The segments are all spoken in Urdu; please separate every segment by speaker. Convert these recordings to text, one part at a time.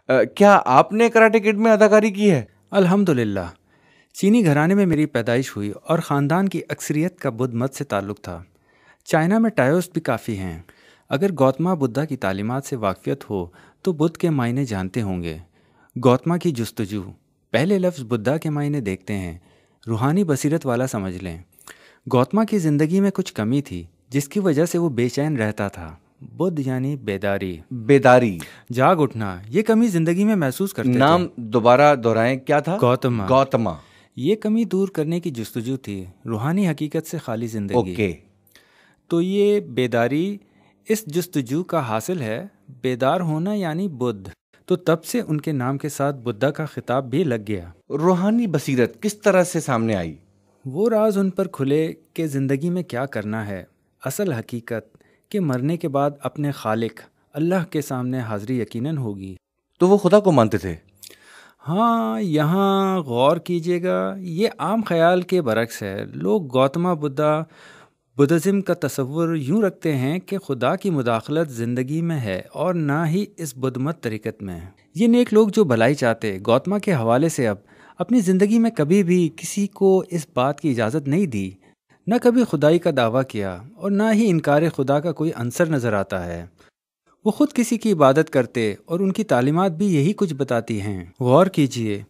Speaker 1: کیا آپ نے کراٹے کڈ میں اداکاری کی ہے؟
Speaker 2: الحمدللہ، چینی گھرانے میں میری پیدائش ہوئی اور خاندان کی اکثریت کا بدھ مت سے تعلق تھا۔ چائنا میں ٹائوس بھی کافی ہیں۔ اگر گوتما بدھا کی تعلیمات سے واقفیت ہو تو بدھ کے معنی جانتے ہوں گے۔ گوتما کی جستجو، پہلے لفظ بدھا کے معنی دیکھتے ہیں، روحانی بصیرت والا سمجھ لیں۔ گوتما کی زندگی میں کچھ کمی تھی جس کی وجہ سے وہ بے چین رہتا تھا۔ بدھ یعنی بیداری، جاگ اٹھنا، یہ کمی زندگی میں محسوس کرتے تھے۔
Speaker 1: نام دوبارہ دہرائیں، کیا تھا؟
Speaker 2: گوتما۔ یہ کمی دور کرنے کی جستجو تھی، روحانی حقیقت سے خالی زندگی۔ تو یہ بیداری اس جستجو کا حاصل ہے۔ بیدار ہونا یعنی بدھ، تو تب سے ان کے نام کے ساتھ بدھا کا خطاب بھی لگ گیا۔
Speaker 1: روحانی بصیرت کس طرح سے سامنے آئی؟
Speaker 2: وہ راز ان پر کھلے کہ زندگی میں کیا کرنا ہے، اصل حقیقت کہ مرنے کے بعد اپنے خالق اللہ کے سامنے حاضری یقیناً ہوگی۔
Speaker 1: تو وہ خدا کو مانتے تھے؟
Speaker 2: ہاں، یہاں غور کیجیے گا، یہ عام خیال کے برعکس ہے۔ لوگ گوتما بدھزم کا تصور یوں رکھتے ہیں کہ خدا کی مداخلت زندگی میں ہے اور نہ ہی اس بدھ مت طریقت میں۔ یہ نیک لوگ جو بھلائی چاہتے، گوتما کے حوالے سے اب اپنی زندگی میں کبھی بھی کسی کو اس بات کی اجازت نہیں دی، نہ کبھی خدائی کا دعویٰ کیا اور نہ ہی انکار خدا کا کوئی عنصر نظر آتا ہے۔ وہ خود کسی کی عبادت کرتے اور ان کی تعلیمات بھی یہی کچھ بتاتی ہیں۔ غور کیجئے،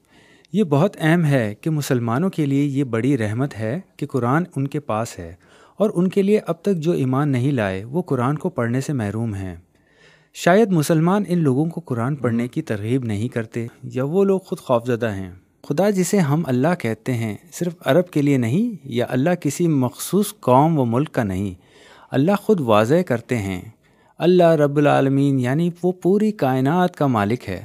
Speaker 2: یہ بہت اہم ہے کہ مسلمانوں کے لیے یہ بڑی رحمت ہے کہ قرآن ان کے پاس ہے، اور ان کے لیے اب تک جو ایمان نہیں لائے وہ قرآن کو پڑھنے سے محروم ہیں۔ شاید مسلمان ان لوگوں کو قرآن پڑھنے کی ترغیب نہیں کرتے، یا وہ لوگ خود خوفزدہ ہیں۔ خدا جسے ہم اللہ کہتے ہیں صرف عرب کے لیے نہیں، یا اللہ کسی مخصوص قوم و ملک کا نہیں۔ اللہ خود واضح کرتے ہیں، اللہ رب العالمین، یعنی وہ پوری کائنات کا مالک ہے۔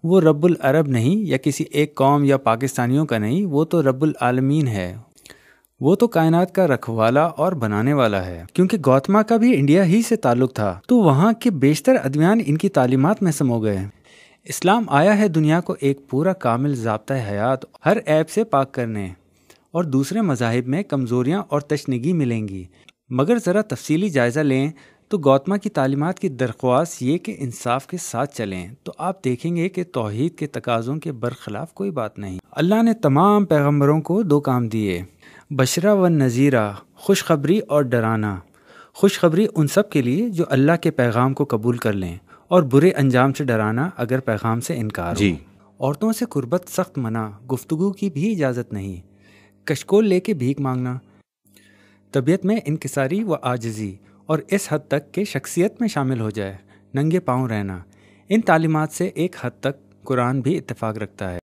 Speaker 2: وہ رب العرب نہیں، یا کسی ایک قوم یا پاکستانیوں کا نہیں، وہ تو رب العالمین ہے۔ وہ تو کائنات کا رکھوالا اور بنانے والا ہے۔ کیونکہ گوتما کا بھی انڈیا ہی سے تعلق تھا، تو وہاں کے بیشتر ادیان ان کی تعلیمات میں سمو گئے۔ اسلام آیا ہے دنیا کو ایک پورا کامل ضابطہ حیات ہر عیب سے پاک کرنے، اور دوسرے مذاہب میں کمزوریاں اور تشنگی ملیں گی، مگر ذرا تفصیلی جائزہ لیں تو گوتما کی تعلیمات کی درخواست یہ کہ انصاف کے ساتھ چلیں، تو آپ دیکھیں گے کہ توحید کے تقاضوں کے برخلاف کوئی بات نہیں۔ اللہ نے تمام پیغمبروں کو دو کام دیے، بشرا و نذیرہ، خوشخبری اور ڈرانا۔ خوشخبری ان سب کے لیے جو اللہ کے پیغام کو قبول کر لیں، اور برے انجام سے ڈرانا اگر پیغام سے انکار ہو۔ عورتوں سے قربت سخت منع، گفتگو کی بھی اجازت نہیں، کشکول لے کے بھیک مانگنا، طبیعت میں انکساری و عاجزی، اور اس حد تک کہ شخصیت میں شامل ہو جائے، ننگے پاؤں رہنا۔ ان تعلیمات سے ایک حد تک قرآن بھی اتفاق رکھتا ہے۔